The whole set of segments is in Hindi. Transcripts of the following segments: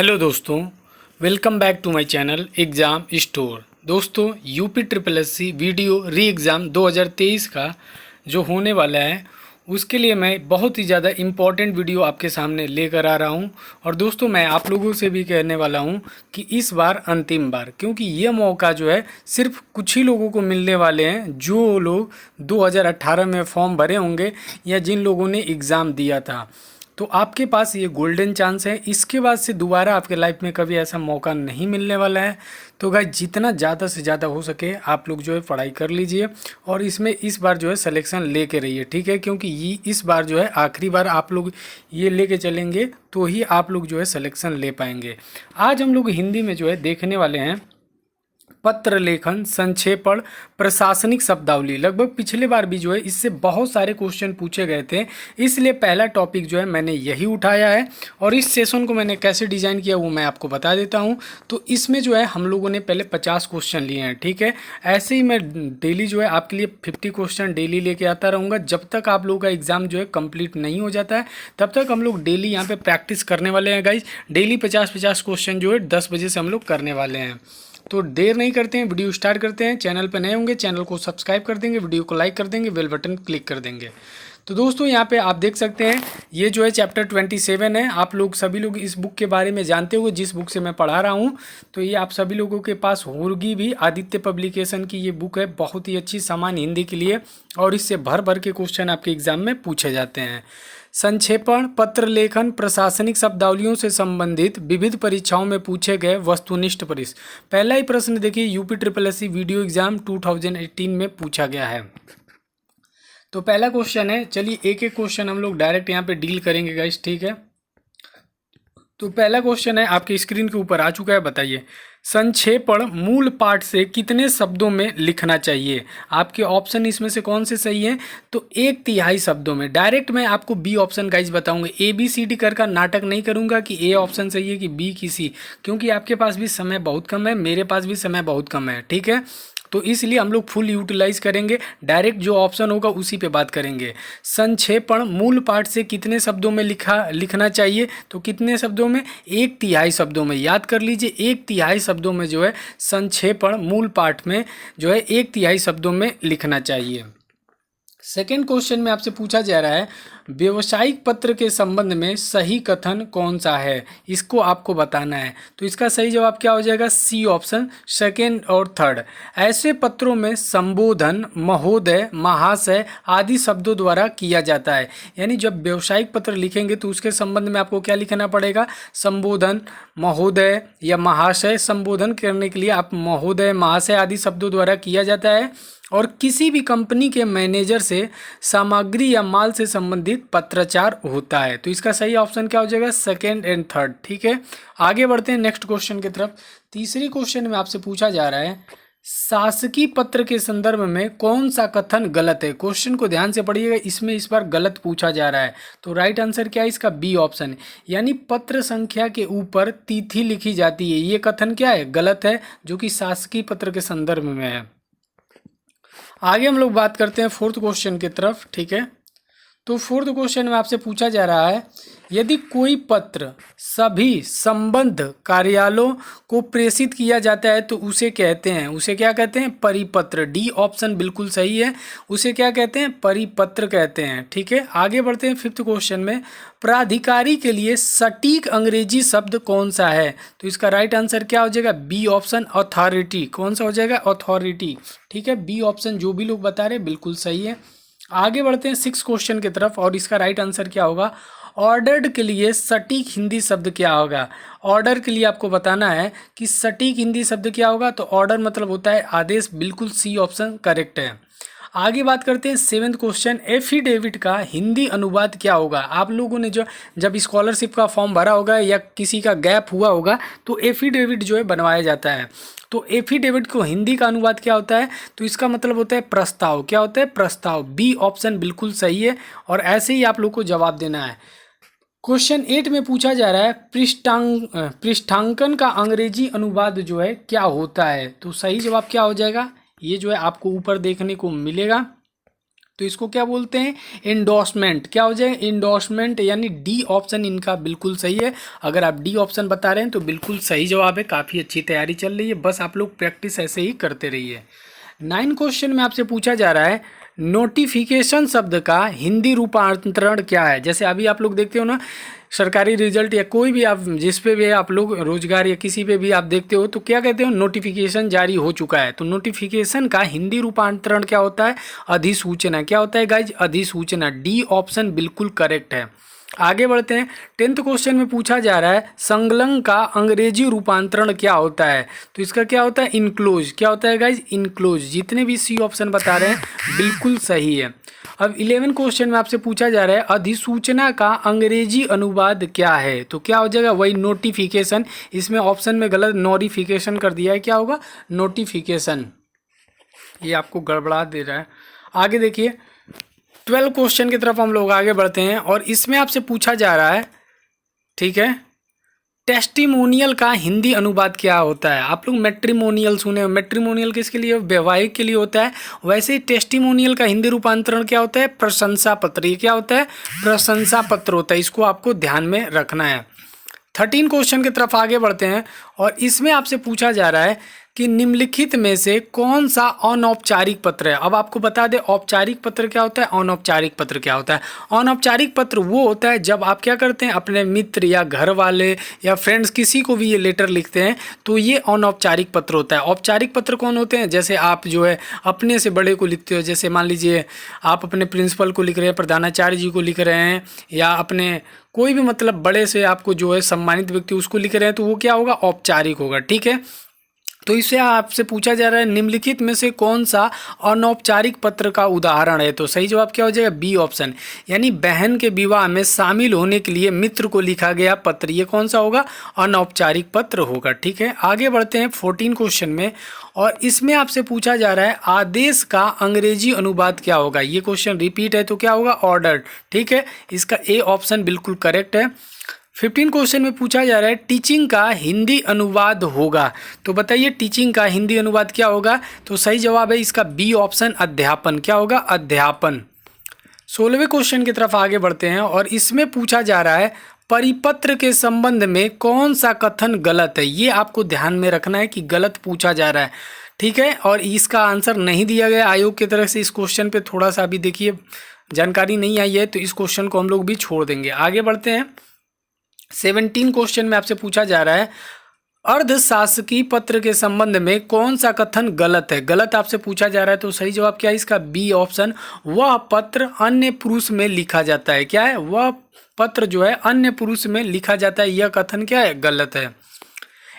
हेलो दोस्तों, welcome back to my channel exam store. दोस्तों, UP triple SC video re exam 2023 का जो होने वाला है उसके लिए मैं बहुत ही ज़्यादा इम्पॉर्टेंट वीडियो आपके सामने लेकर आ रहा हूं। और दोस्तों, मैं आप लोगों से भी कहने वाला हूं कि इस बार अंतिम बार, क्योंकि ये मौका जो है सिर्फ कुछ ही लोगों को मिलने वाले हैं जो लोग 2018 में फॉर्म भरे होंगे या जिन लोगों ने एग्ज़ाम दिया था। तो आपके पास ये गोल्डन चांस है, इसके बाद से दोबारा आपके लाइफ में कभी ऐसा मौका नहीं मिलने वाला है। तो गाइस, जितना ज़्यादा से ज़्यादा हो सके आप लोग जो है पढ़ाई कर लीजिए और इसमें इस बार जो है सिलेक्शन लेके रहिए, ठीक है। क्योंकि ये इस बार जो है आखिरी बार आप लोग ये लेके चलेंगे तो ही आप लोग जो है सिलेक्शन ले पाएंगे। आज हम लोग हिंदी में जो है देखने वाले हैं पत्र लेखन, संक्षेपण, प्रशासनिक शब्दावली। लगभग पिछले बार भी जो है इससे बहुत सारे क्वेश्चन पूछे गए थे, इसलिए पहला टॉपिक जो है मैंने यही उठाया है। और इस सेशन को मैंने कैसे डिज़ाइन किया वो मैं आपको बता देता हूं। तो इसमें जो है हम लोगों ने पहले 50 क्वेश्चन लिए हैं, ठीक है। ऐसे ही मैं डेली जो है आपके लिए 50 क्वेश्चन डेली लेके आता रहूँगा जब तक आप लोगों का एग्ज़ाम जो है कंप्लीट नहीं हो जाता है। तब तक हम लोग डेली यहाँ पर प्रैक्टिस करने वाले हैं गाइज। डेली 50-50 क्वेश्चन जो है 10 बजे से हम लोग करने वाले हैं। तो देर नहीं करते हैं, वीडियो स्टार्ट करते हैं। चैनल पर नए होंगे चैनल को सब्सक्राइब कर देंगे, वीडियो को लाइक कर देंगे, बेल बटन क्लिक कर देंगे। तो दोस्तों, यहाँ पे आप देख सकते हैं ये जो है चैप्टर 27 है। आप लोग सभी लोग इस बुक के बारे में जानते हो, जिस बुक से मैं पढ़ा रहा हूँ। तो ये आप सभी लोगों के पास होगी भी। आदित्य पब्लिकेशन की ये बुक है, बहुत ही अच्छी, सामान्य हिंदी के लिए। और इससे भर भर के क्वेश्चन आपके एग्जाम में पूछे जाते हैं। संक्षेपण, पत्र लेखन, प्रशासनिक शब्दावलियों से संबंधित विविध परीक्षाओं में पूछे गए वस्तुनिष्ठ प्रश्न। पहला ही प्रश्न देखिए, UP triple SC video exam 2018 में पूछा गया है। तो पहला क्वेश्चन है, चलिए एक एक क्वेश्चन हम लोग डायरेक्ट यहाँ पे डील करेंगे गाइस, ठीक है। तो पहला क्वेश्चन है, आपकी स्क्रीन के ऊपर आ चुका है, बताइए संक्षेपण मूल पाठ से कितने शब्दों में लिखना चाहिए। आपके ऑप्शन इसमें से कौन से सही हैं? तो 1/3 शब्दों में। डायरेक्ट मैं आपको बी ऑप्शन गाइज बताऊंगा, ABCD का नाटक नहीं करूंगा कि ए ऑप्शन सही है कि बी की सी, क्योंकि आपके पास भी समय बहुत कम है, मेरे पास भी समय बहुत कम है, ठीक है। तो इसलिए हम लोग फुल यूटिलाइज करेंगे, डायरेक्ट जो ऑप्शन होगा उसी पे बात करेंगे। संक्षेपण मूल पाठ से कितने शब्दों में लिखना चाहिए? तो कितने शब्दों में? 1/3 शब्दों में। याद कर लीजिए, 1/3 शब्दों में जो है संक्षेपण मूल पाठ में जो है 1/3 शब्दों में लिखना चाहिए। सेकेंड क्वेश्चन में आपसे पूछा जा रहा है, व्यवसायिक पत्र के संबंध में सही कथन कौन सा है, इसको आपको बताना है। तो इसका सही जवाब क्या हो जाएगा? सी ऑप्शन, सेकेंड और थर्ड। ऐसे पत्रों में संबोधन महोदय, महाशय आदि शब्दों द्वारा किया जाता है। यानी जब व्यवसायिक पत्र लिखेंगे तो उसके संबंध में आपको क्या लिखना पड़ेगा? संबोधन, महोदय या महाशय। संबोधन करने के लिए आप महोदय, महाशय आदि शब्दों द्वारा किया जाता है। और किसी भी कंपनी के मैनेजर से सामग्री या माल से संबंधित पत्राचार होता है। तो इसका सही ऑप्शन क्या हो जाएगा? सेकेंड एंड थर्ड, ठीक है। आगे बढ़ते हैं नेक्स्ट क्वेश्चन की तरफ। तीसरी क्वेश्चन में आपसे पूछा जा रहा है, शासकीय पत्र के संदर्भ में कौन सा कथन गलत है। क्वेश्चन को ध्यान से पढ़िएगा, इसमें इस बार गलत पूछा जा रहा है। तो राइट आंसर क्या है इसका? B option. यानी पत्र संख्या के ऊपर तिथि लिखी जाती है, ये कथन क्या है? गलत है, जो कि शासकीय पत्र के संदर्भ में है। आगे हम लोग बात करते हैं फोर्थ क्वेश्चन की तरफ, ठीक है। तो फोर्थ क्वेश्चन में आपसे पूछा जा रहा है, यदि कोई पत्र सभी संबद्ध कार्यालयों को प्रेषित किया जाता है तो उसे कहते हैं, उसे क्या कहते हैं? परिपत्र। डी ऑप्शन बिल्कुल सही है, उसे क्या कहते हैं? परिपत्र कहते हैं, ठीक है। आगे बढ़ते हैं फिफ्थ क्वेश्चन में, प्राधिकारी के लिए सटीक अंग्रेजी शब्द कौन सा है। तो इसका राइट आंसर क्या हो जाएगा? B option, authority. कौन सा हो जाएगा? अथॉरिटी, ठीक है। बी ऑप्शन जो भी लोग बता रहे हैं बिल्कुल सही है। आगे बढ़ते हैं सिक्स क्वेश्चन की तरफ, और इसका राइट आंसर क्या होगा? ऑर्डर्ड के लिए सटीक हिंदी शब्द क्या होगा। ऑर्डर के लिए आपको बताना है कि सटीक हिंदी शब्द क्या होगा। तो ऑर्डर मतलब होता है आदेश, बिल्कुल सी ऑप्शन करेक्ट है। आगे बात करते हैं सेवेंथ क्वेश्चन, एफिडेविट का हिंदी अनुवाद क्या होगा। आप लोगों ने जो जब स्कॉलरशिप का फॉर्म भरा होगा या किसी का गैप हुआ होगा तो एफिडेविट जो है बनवाया जाता है। तो एफिडेविट को हिंदी का अनुवाद क्या होता है? तो इसका मतलब होता है प्रस्ताव। क्या होता है? प्रस्ताव। बी ऑप्शन बिल्कुल सही है, और ऐसे ही आप लोग को जवाब देना है। क्वेश्चन 8 में पूछा जा रहा है, पृष्ठांकन का अंग्रेजी अनुवाद जो है क्या होता है। तो सही जवाब क्या हो जाएगा? ये जो है आपको ऊपर देखने को मिलेगा, तो इसको क्या बोलते हैं, इंडोर्समेंट। क्या हो जाएगा, इंडोर्समेंट, यानी डी ऑप्शन इनका बिल्कुल सही है। अगर आप डी ऑप्शन बता रहे हैं तो बिल्कुल सही जवाब है। काफ़ी अच्छी तैयारी चल रही है, बस आप लोग प्रैक्टिस ऐसे ही करते रहिए। 9 क्वेश्चन में आपसे पूछा जा रहा है नोटिफिकेशन शब्द का हिंदी रूपांतरण क्या है। जैसे अभी आप लोग देखते हो ना, सरकारी रिजल्ट या कोई भी आप जिस पे भी आप लोग रोजगार या किसी पे भी आप देखते हो तो क्या कहते हो, नोटिफिकेशन जारी हो चुका है। तो नोटिफिकेशन का हिंदी रूपांतरण क्या होता है, अधिसूचना। क्या होता है गाइज, अधिसूचना। डी ऑप्शन बिल्कुल करेक्ट है। आगे बढ़ते हैं। 10th क्वेश्चन में पूछा जा रहा है संलग्न का अंग्रेजी रूपांतरण क्या होता है। तो इसका क्या होता है, इनक्लोज। क्या होता है गाइज, इनक्लोज। जितने भी सी ऑप्शन बता रहे हैं बिल्कुल सही है। अब 11 क्वेश्चन में आपसे पूछा जा रहा है अधिसूचना का अंग्रेजी अनुवाद क्या है। तो क्या हो जाएगा, वही नोटिफिकेशन। इसमें ऑप्शन में गलत नोटिफिकेशन कर दिया है, क्या होगा, नोटिफिकेशन। ये आपको गड़बड़ा दे रहा है। आगे देखिए 12 क्वेश्चन की तरफ हम लोग आगे बढ़ते हैं और इसमें आपसे पूछा जा रहा है, ठीक है, टेस्टिमोनियल का हिंदी अनुवाद क्या होता है। आप लोग मैट्रिमोनियल सुने, मैट्रिमोनियल किसके लिए, वैवाहिक के लिए होता है। वैसे ही टेस्टिमोनियल का हिंदी रूपांतरण क्या होता है, प्रशंसा पत्र। ये क्या होता है, प्रशंसा पत्र होता है। इसको आपको ध्यान में रखना है। 13 क्वेश्चन की तरफ आगे बढ़ते हैं और इसमें आपसे पूछा जा रहा है कि निम्नलिखित में से कौन सा अनौपचारिक पत्र है। अब आपको बता दें औपचारिक पत्र क्या होता है, अनौपचारिक पत्र क्या होता है। अनौपचारिक पत्र वो होता है जब आप क्या करते हैं, अपने मित्र या घर वाले या फ्रेंड्स किसी को भी ये लेटर लिखते हैं तो ये अनौपचारिक पत्र होता है। औपचारिक पत्र कौन होते हैं, जैसे आप जो है अपने से बड़े को लिखते हो, जैसे मान लीजिए आप अपने प्रिंसिपल को लिख रहे हैं, प्रधानाचार्य जी को लिख रहे हैं, या अपने कोई भी मतलब बड़े से आपको जो है सम्मानित व्यक्ति उसको लिख रहे हैं, तो वो क्या होगा, औपचारिक होगा। ठीक है, तो इससे आपसे पूछा जा रहा है निम्नलिखित में से कौन सा अनौपचारिक पत्र का उदाहरण है। तो सही जवाब क्या हो जाएगा, बी ऑप्शन, यानी बहन के विवाह में शामिल होने के लिए मित्र को लिखा गया पत्र। ये कौन सा होगा, अनौपचारिक पत्र होगा। ठीक है, आगे बढ़ते हैं 14 क्वेश्चन में और इसमें आपसे पूछा जा रहा है आदेश का अंग्रेजी अनुवाद क्या होगा। ये क्वेश्चन रिपीट है तो क्या होगा, ऑर्डर। ठीक है, इसका ए ऑप्शन बिल्कुल करेक्ट है। 15 क्वेश्चन में पूछा जा रहा है टीचिंग का हिंदी अनुवाद होगा। तो बताइए टीचिंग का हिंदी अनुवाद क्या होगा। तो सही जवाब है इसका बी ऑप्शन, अध्यापन। क्या होगा, अध्यापन। 16वें क्वेश्चन की तरफ आगे बढ़ते हैं और इसमें पूछा जा रहा है परिपत्र के संबंध में कौन सा कथन गलत है। ये आपको ध्यान में रखना है कि गलत पूछा जा रहा है। ठीक है, और इसका आंसर नहीं दिया गया आयोग की तरफ से। इस क्वेश्चन पे थोड़ा सा अभी देखिए जानकारी नहीं आई है, तो इस क्वेश्चन को हम लोग भी छोड़ देंगे। आगे बढ़ते हैं 17 क्वेश्चन में आपसे पूछा जा रहा है अर्धशासकीय पत्र के संबंध में कौन सा कथन गलत है। गलत आपसे पूछा जा रहा है, तो सही जवाब क्या है इसका, बी ऑप्शन, वह पत्र अन्य पुरुष में लिखा जाता है। क्या है, वह पत्र जो है अन्य पुरुष में लिखा जाता है। यह कथन क्या है, गलत है।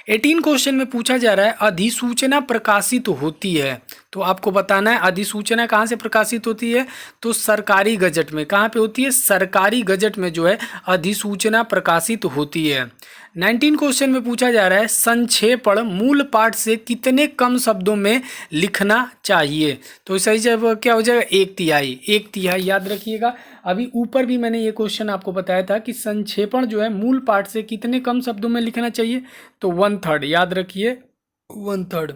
18 क्वेश्चन में पूछा जा रहा है अधिसूचना प्रकाशित होती है। तो आपको बताना है अधिसूचना कहाँ से प्रकाशित होती है। तो सरकारी गजट में। कहाँ पे होती है, सरकारी गजट में जो है अधिसूचना प्रकाशित होती है। 19 क्वेश्चन में पूछा जा रहा है संक्षेपण मूल पाठ से कितने कम शब्दों में लिखना चाहिए। तो सही जवाब क्या हो जाएगा, 1/3। 1/3 याद रखिएगा। अभी ऊपर भी मैंने ये क्वेश्चन आपको बताया था कि संक्षेपण जो है मूल पाठ से कितने कम शब्दों में लिखना चाहिए। तो 1/3 याद रखिए, 1/3।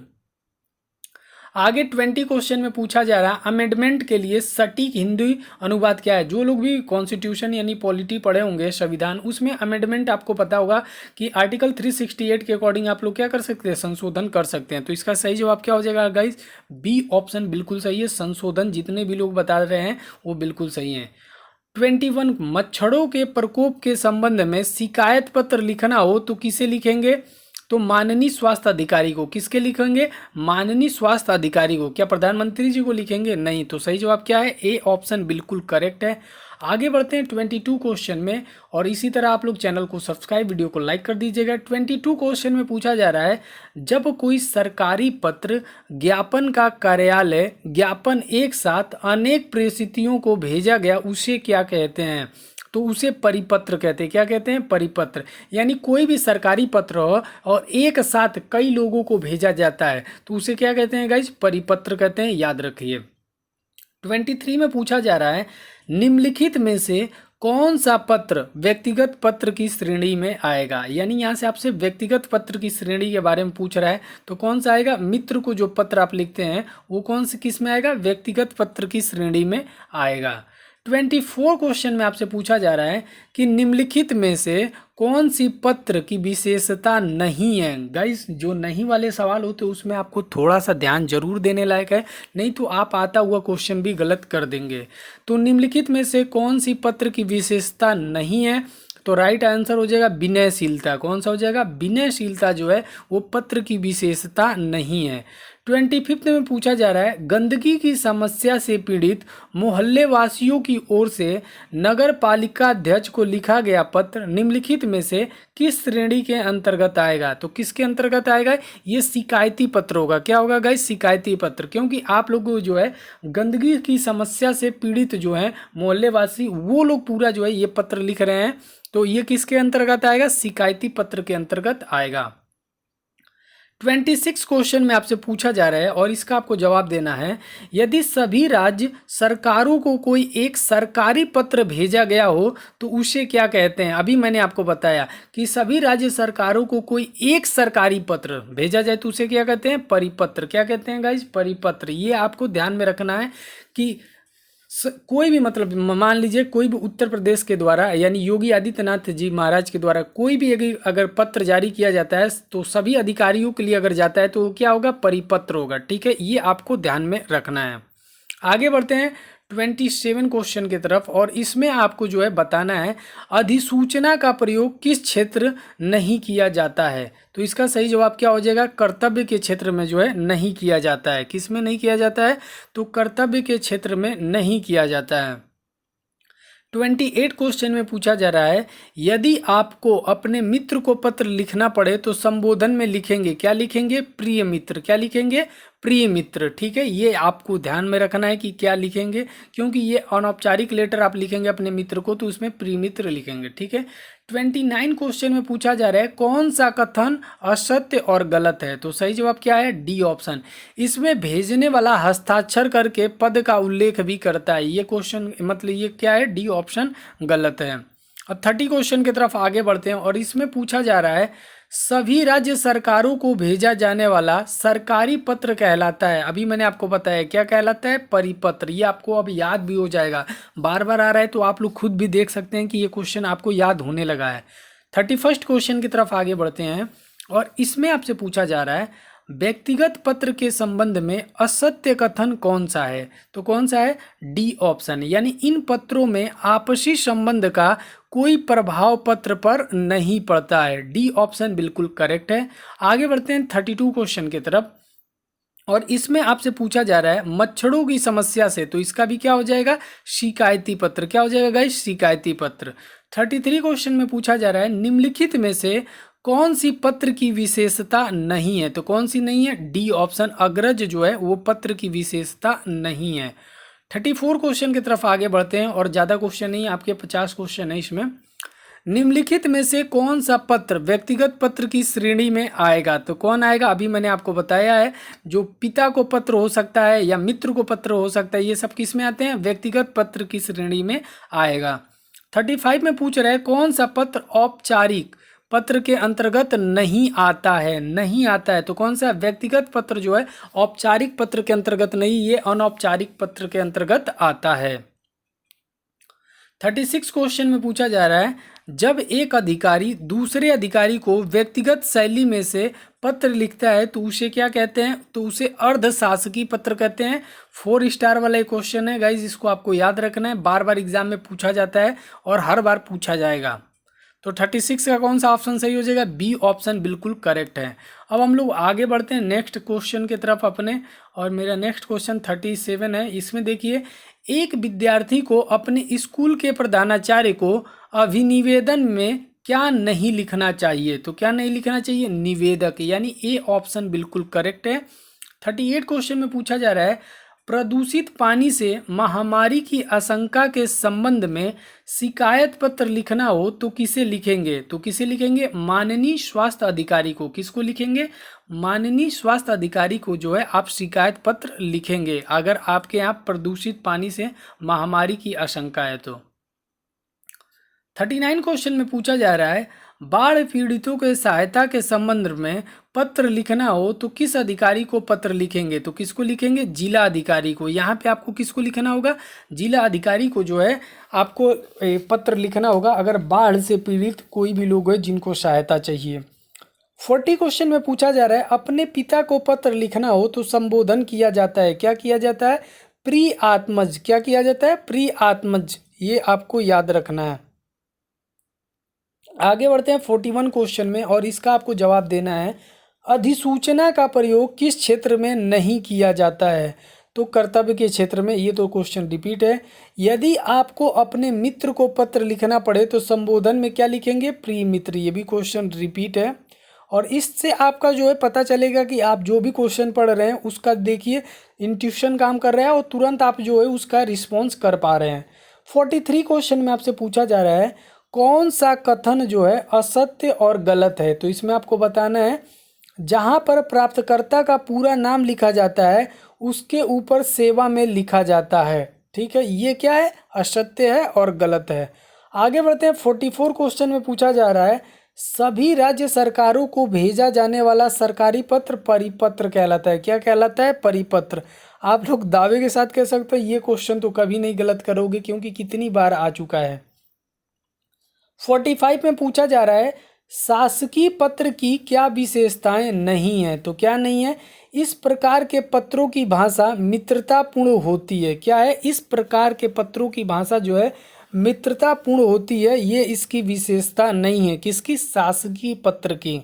आगे 20 क्वेश्चन में पूछा जा रहा है अमेंडमेंट के लिए सटीक हिंदी अनुवाद क्या है। जो लोग भी कॉन्स्टिट्यूशन यानी पॉलिटी पढ़े होंगे, संविधान, उसमें अमेंडमेंट आपको पता होगा कि आर्टिकल 368 के अकॉर्डिंग आप लोग क्या कर सकते हैं, संशोधन कर सकते हैं। तो इसका सही जवाब क्या हो जाएगा गाइज, बी ऑप्शन बिल्कुल सही है। संशोधन जितने भी लोग बता रहे हैं वो बिल्कुल सही है। 21 मच्छरों के प्रकोप के संबंध में शिकायत पत्र लिखना हो तो किसे लिखेंगे। तो माननीय स्वास्थ्य अधिकारी को। किसके लिखेंगे, माननीय स्वास्थ्य अधिकारी को। क्या प्रधानमंत्री जी को लिखेंगे, नहीं। तो सही जवाब क्या है, ए ऑप्शन बिल्कुल करेक्ट है। आगे बढ़ते हैं 22 क्वेश्चन में और इसी तरह आप लोग चैनल को सब्सक्राइब, वीडियो को लाइक कर दीजिएगा। 22 क्वेश्चन में पूछा जा रहा है जब कोई सरकारी पत्र, ज्ञापन का कार्यालय, ज्ञापन एक साथ अनेक प्रेषितियों को भेजा गया उसे क्या कहते हैं। तो उसे परिपत्र कहते हैं। क्या कहते हैं, परिपत्र। यानी कोई भी सरकारी पत्र हो और एक साथ कई लोगों को भेजा जाता है तो उसे क्या कहते हैं गाइज, परिपत्र कहते हैं, याद रखिए। 23 में पूछा जा रहा है निम्नलिखित में से कौन सा पत्र व्यक्तिगत पत्र की श्रेणी में आएगा, यानी यहाँ से आपसे व्यक्तिगत पत्र की श्रेणी के बारे में पूछ रहा है, तो कौन सा आएगा, मित्र को जो पत्र आप लिखते हैं वो कौन से किस में आएगा, व्यक्तिगत पत्र की श्रेणी में आएगा। 24 क्वेश्चन में आपसे पूछा जा रहा है कि निम्नलिखित में से कौन सी पत्र की विशेषता नहीं है। गाइस जो नहीं वाले सवाल होते उसमें आपको थोड़ा सा ध्यान जरूर देने लायक है, नहीं तो आप आता हुआ क्वेश्चन भी गलत कर देंगे। तो निम्नलिखित में से कौन सी पत्र की विशेषता नहीं है, तो राइट आंसर हो जाएगा विनयशीलता। कौन सा हो जाएगा, विनयशीलता जो है वो पत्र की विशेषता नहीं है। 25 में पूछा जा रहा है गंदगी की समस्या से पीड़ित मोहल्ले वासियों की ओर से नगर पालिका अध्यक्ष को लिखा गया पत्र निम्नलिखित में से किस श्रेणी के अंतर्गत आएगा। तो किसके अंतर्गत आएगा, ये शिकायती पत्र होगा। क्या होगा गाइस, शिकायती पत्र, क्योंकि आप लोग जो है गंदगी की समस्या से पीड़ित जो है मोहल्ले वासी वो लोग पूरा जो है ये पत्र लिख रहे हैं, तो ये किसके अंतर्गत आएगा, शिकायती पत्र के अंतर्गत आएगा। 26 क्वेश्चन में आपसे पूछा जा रहा है और इसका आपको जवाब देना है, यदि सभी राज्य सरकारों को कोई एक सरकारी पत्र भेजा गया हो तो उसे क्या कहते हैं। अभी मैंने आपको बताया कि सभी राज्य सरकारों को कोई एक सरकारी पत्र भेजा जाए तो उसे क्या कहते हैं, परिपत्र। क्या कहते हैं गाइस, परिपत्र। ये आपको ध्यान में रखना है कि कोई भी मतलब मान लीजिए कोई भी उत्तर प्रदेश के द्वारा यानी योगी आदित्यनाथ जी महाराज के द्वारा कोई भी अगर पत्र जारी किया जाता है तो सभी अधिकारियों के लिए अगर जाता है तो क्या होगा, परिपत्र होगा। ठीक है, ये आपको ध्यान में रखना है। आगे बढ़ते हैं 27 क्वेश्चन की तरफ और इसमें आपको जो है बताना है अधिसूचना का प्रयोग किस क्षेत्र नहीं किया जाता है। तो इसका सही जवाब क्या हो जाएगा, कर्तव्य के क्षेत्र में जो है नहीं किया जाता है। किस में नहीं किया जाता है, तो कर्तव्य के क्षेत्र में नहीं किया जाता है। 28 क्वेश्चन में पूछा जा रहा है यदि आपको अपने मित्र को पत्र लिखना पड़े तो संबोधन में लिखेंगे, क्या लिखेंगे, प्रिय मित्र। क्या लिखेंगे, प्रिय मित्र। ठीक है, ये आपको ध्यान में रखना है कि क्या लिखेंगे, क्योंकि ये अनौपचारिक लेटर आप लिखेंगे अपने मित्र को तो उसमें प्रिय मित्र लिखेंगे। ठीक है, 29 क्वेश्चन में पूछा जा रहा है कौन सा कथन असत्य और गलत है। तो सही जवाब क्या है, डी ऑप्शन। इसमें भेजने वाला हस्ताक्षर करके पद का उल्लेख भी करता है। ये क्वेश्चन मतलब ये क्या है, डी ऑप्शन गलत है। अब 30 क्वेश्चन की तरफ आगे बढ़ते हैं और इसमें पूछा जा रहा है सभी राज्य सरकारों को भेजा जाने वाला सरकारी पत्र कहलाता है। अभी मैंने आपको बताया क्या कहलाता है, परिपत्र। ये आपको अब याद भी हो जाएगा, बार बार आ रहा है तो आप लोग खुद भी देख सकते हैं कि ये क्वेश्चन आपको याद होने लगा है। 31 क्वेश्चन की तरफ आगे बढ़ते हैं और इसमें आपसे पूछा जा रहा है व्यक्तिगत पत्र के संबंध में असत्य कथन कौन सा है। तो कौन सा है, डी ऑप्शन। यानी इन पत्रों में आपसी संबंध का कोई प्रभाव पत्र पर नहीं पड़ता है। डी ऑप्शन बिल्कुल करेक्ट है। आगे बढ़ते हैं 32 क्वेश्चन की तरफ और इसमें आपसे पूछा जा रहा है मच्छरों की समस्या से, तो इसका भी क्या हो जाएगा, शिकायती पत्र। क्या हो जाएगा गाइस, शिकायती पत्र। 33 क्वेश्चन में पूछा जा रहा है निम्नलिखित में से कौन सी पत्र की विशेषता नहीं है। तो कौन सी नहीं है, डी ऑप्शन। अग्रज जो है वो पत्र की विशेषता नहीं है। 34 क्वेश्चन की तरफ आगे बढ़ते हैं और ज़्यादा क्वेश्चन नहीं, आपके 50 क्वेश्चन है इसमें। निम्नलिखित में से कौन सा पत्र व्यक्तिगत पत्र की श्रेणी में आएगा। तो कौन आएगा, अभी मैंने आपको बताया है जो पिता को पत्र हो सकता है या मित्र को पत्र हो सकता है, ये सब किस में आते हैं, व्यक्तिगत पत्र की श्रेणी में आएगा। 35 में पूछ रहे हैं कौन सा पत्र औपचारिक पत्र के अंतर्गत नहीं आता है। नहीं आता है तो कौन सा, व्यक्तिगत पत्र जो है औपचारिक पत्र के अंतर्गत नहीं, ये अनौपचारिक पत्र के अंतर्गत आता है। 36 क्वेश्चन में पूछा जा रहा है जब एक अधिकारी दूसरे अधिकारी को व्यक्तिगत शैली में से पत्र लिखता है तो उसे क्या कहते हैं, तो उसे अर्धशासकीय पत्र कहते हैं। 4 स्टार वाला क्वेश्चन है गाइज, इसको आपको याद रखना है, बार बार एग्जाम में पूछा जाता है और हर बार पूछा जाएगा। तो 36 का कौन सा ऑप्शन सही हो जाएगा, बी ऑप्शन बिल्कुल करेक्ट है। अब हम लोग आगे बढ़ते हैं नेक्स्ट क्वेश्चन की तरफ अपने, और मेरा नेक्स्ट क्वेश्चन 37 है। इसमें देखिए एक विद्यार्थी को अपने स्कूल के प्रधानाचार्य को अभिनिवेदन में क्या नहीं लिखना चाहिए। तो क्या नहीं लिखना चाहिए, निवेदक, यानी ए ऑप्शन बिल्कुल करेक्ट है। 38 क्वेश्चन में पूछा जा रहा है प्रदूषित पानी से महामारी की आशंका के संबंध में शिकायत पत्र लिखना हो तो किसे लिखेंगे। तो किसे लिखेंगे, माननीय स्वास्थ्य अधिकारी को। किसको लिखेंगे, माननीय स्वास्थ्य अधिकारी को जो है आप शिकायत पत्र लिखेंगे अगर आपके यहाँ प्रदूषित पानी से महामारी की आशंका है तो। 39 क्वेश्चन में पूछा जा रहा है, बाढ़ पीड़ितों के सहायता के संबंध में पत्र लिखना हो तो किस अधिकारी को पत्र लिखेंगे? तो किसको लिखेंगे? जिला अधिकारी को। यहाँ पे आपको किसको लिखना होगा? जिला अधिकारी को जो है आपको पत्र लिखना होगा अगर बाढ़ से पीड़ित कोई भी लोग हैं जिनको सहायता चाहिए। 40 क्वेश्चन में पूछा जा रहा है, अपने पिता को पत्र लिखना हो तो संबोधन किया जाता है। क्या किया जाता है? प्रिय आत्मज। क्या किया जाता है? प्रिय आत्मज। ये आपको याद रखना है। आगे बढ़ते हैं 41 क्वेश्चन में और इसका आपको जवाब देना है, अधिसूचना का प्रयोग किस क्षेत्र में नहीं किया जाता है? तो कर्तव्य के क्षेत्र में। ये तो क्वेश्चन रिपीट है। यदि आपको अपने मित्र को पत्र लिखना पड़े तो संबोधन में क्या लिखेंगे? प्रिय मित्र। ये भी क्वेश्चन रिपीट है और इससे आपका जो है पता चलेगा कि आप जो भी क्वेश्चन पढ़ रहे हैं उसका देखिए इंट्यूशन काम कर रहा है और तुरंत आप जो है उसका रिस्पॉन्स कर पा रहे हैं। 43 क्वेश्चन में आपसे पूछा जा रहा है, कौन सा कथन जो है असत्य और गलत है? तो इसमें आपको बताना है, जहाँ पर प्राप्तकर्ता का पूरा नाम लिखा जाता है उसके ऊपर सेवा में लिखा जाता है। ठीक है, ये क्या है? असत्य है और गलत है। आगे बढ़ते हैं 44 क्वेश्चन में पूछा जा रहा है, सभी राज्य सरकारों को भेजा जाने वाला सरकारी पत्र परिपत्र कहलाता है। क्या कहलाता है? परिपत्र। आप लोग दावे के साथ कह सकते हो ये क्वेश्चन तो कभी नहीं गलत करोगे क्योंकि कितनी बार आ चुका है। 45 में पूछा जा रहा है, शासकीय पत्र की क्या विशेषताएं नहीं है? तो क्या नहीं है? इस प्रकार के पत्रों की भाषा मित्रतापूर्ण होती है। क्या है? इस प्रकार के पत्रों की भाषा जो है मित्रतापूर्ण होती है, ये इसकी विशेषता नहीं है। किसकी? शासकीय पत्र की।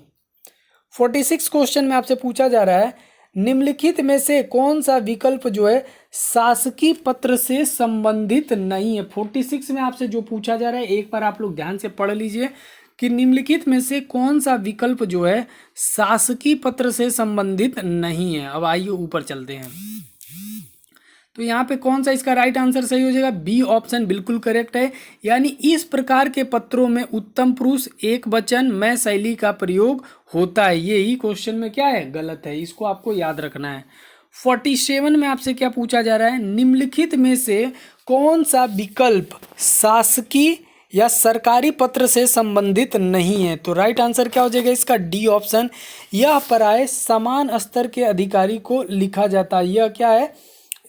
46 क्वेश्चन में आपसे पूछा जा रहा है, निम्नलिखित में से कौन सा विकल्प जो है शासकीय पत्र से संबंधित नहीं है? 46 में आपसे जो पूछा जा रहा है एक बार आप लोग ध्यान से पढ़ लीजिए कि निम्नलिखित में से कौन सा विकल्प जो है शासकीय पत्र से संबंधित नहीं है। अब आइए ऊपर चलते हैं। तो यहाँ पे कौन सा इसका राइट आंसर सही हो जाएगा? बी ऑप्शन बिल्कुल करेक्ट है। यानी इस प्रकार के पत्रों में उत्तम पुरुष एक वचन मैं शैली का प्रयोग होता है। ये ही क्वेश्चन में क्या है? गलत है। इसको आपको याद रखना है। 47 में आपसे क्या पूछा जा रहा है, निम्नलिखित में से कौन सा विकल्प शासकीय या सरकारी पत्र से संबंधित नहीं है? तो राइट आंसर क्या हो जाएगा इसका? D option. यह पराये समान स्तर के अधिकारी को लिखा जाता है। यह क्या है?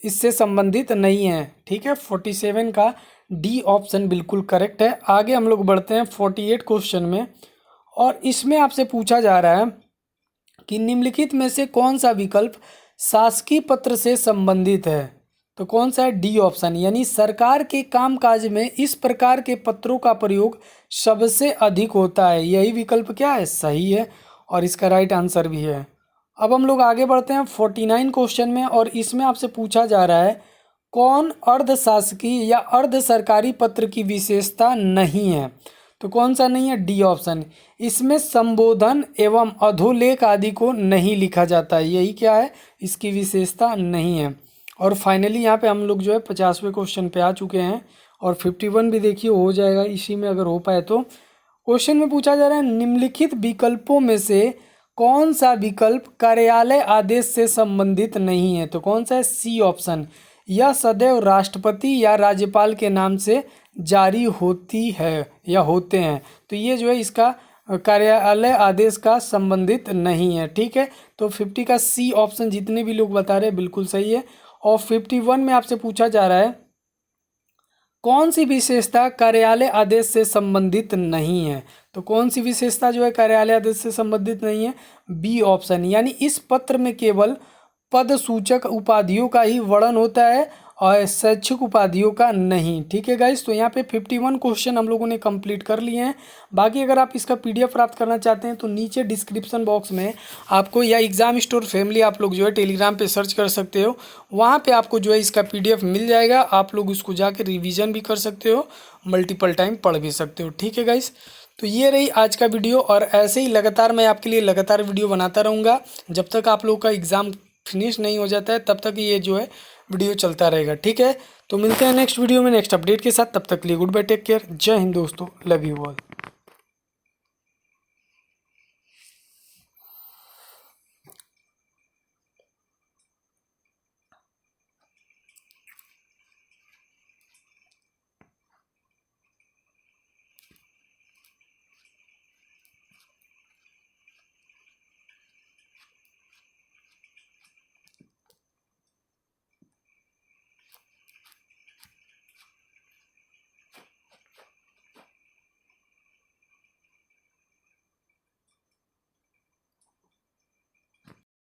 इससे संबंधित नहीं है। ठीक है, 47 का डी ऑप्शन बिल्कुल करेक्ट है। आगे हम लोग बढ़ते हैं 48 क्वेश्चन में और इसमें आपसे पूछा जा रहा है कि निम्नलिखित में से कौन सा विकल्प शासकीय पत्र से संबंधित है? तो कौन सा है? D option. यानी सरकार के कामकाज में इस प्रकार के पत्रों का प्रयोग सबसे अधिक होता है। यही विकल्प क्या है? सही है और इसका राइट आंसर भी है। अब हम लोग आगे बढ़ते हैं 49 क्वेश्चन में और इसमें आपसे पूछा जा रहा है, कौन अर्ध शासकीय या अर्ध सरकारी पत्र की विशेषता नहीं है? तो कौन सा नहीं है? D option. इसमें संबोधन एवं अधोलेख आदि को नहीं लिखा जाता है। यही क्या है? इसकी विशेषता नहीं है। और फाइनली यहाँ पे हम लोग जो है 50वें क्वेश्चन पे आ चुके हैं और 51 भी देखिए हो जाएगा इसी में अगर हो पाए तो। क्वेश्चन में पूछा जा रहा है, निम्नलिखित विकल्पों में से कौन सा विकल्प कार्यालय आदेश से संबंधित नहीं है? तो कौन सा है? C option. यह सदैव राष्ट्रपति या राज्यपाल के नाम से जारी होती है या होते हैं। तो ये जो है इसका कार्यालय आदेश का संबंधित नहीं है। ठीक है, तो 50 का सी ऑप्शन जितने भी लोग बता रहे हैं बिल्कुल सही है। और 51 में आपसे पूछा जा रहा है, कौन सी विशेषता कार्यालय आदेश से संबंधित नहीं है? तो कौन सी विशेषता जो है कार्यालय आदेश से संबंधित नहीं है? B option. यानी इस पत्र में केवल पद सूचक उपाधियों का ही वर्णन होता है और शैक्षिक उपाधियों का नहीं। ठीक है गाइस, तो यहाँ पे 51 क्वेश्चन हम लोगों ने कंप्लीट कर लिए हैं। बाकी अगर आप इसका PDF प्राप्त करना चाहते हैं तो नीचे डिस्क्रिप्शन बॉक्स में आपको या एग्जाम स्टोर फैमिली आप लोग जो है टेलीग्राम पे सर्च कर सकते हो, वहाँ पे आपको जो है इसका PDF मिल जाएगा। आप लोग उसको जाके रिविज़न भी कर सकते हो, मल्टीपल टाइम पढ़ भी सकते हो। ठीक है गाइस, तो ये रही आज का वीडियो और ऐसे ही लगातार मैं आपके लिए लगातार वीडियो बनाता रहूँगा जब तक आप लोगों का एग्ज़ाम फिनिश नहीं हो जाता है, तब तक ये जो है वीडियो चलता रहेगा। ठीक है, तो मिलते हैं नेक्स्ट वीडियो में नेक्स्ट अपडेट के साथ। तब तक के लिए गुड बाय, टेक केयर, जय हिंद दोस्तों, लव यू ऑल।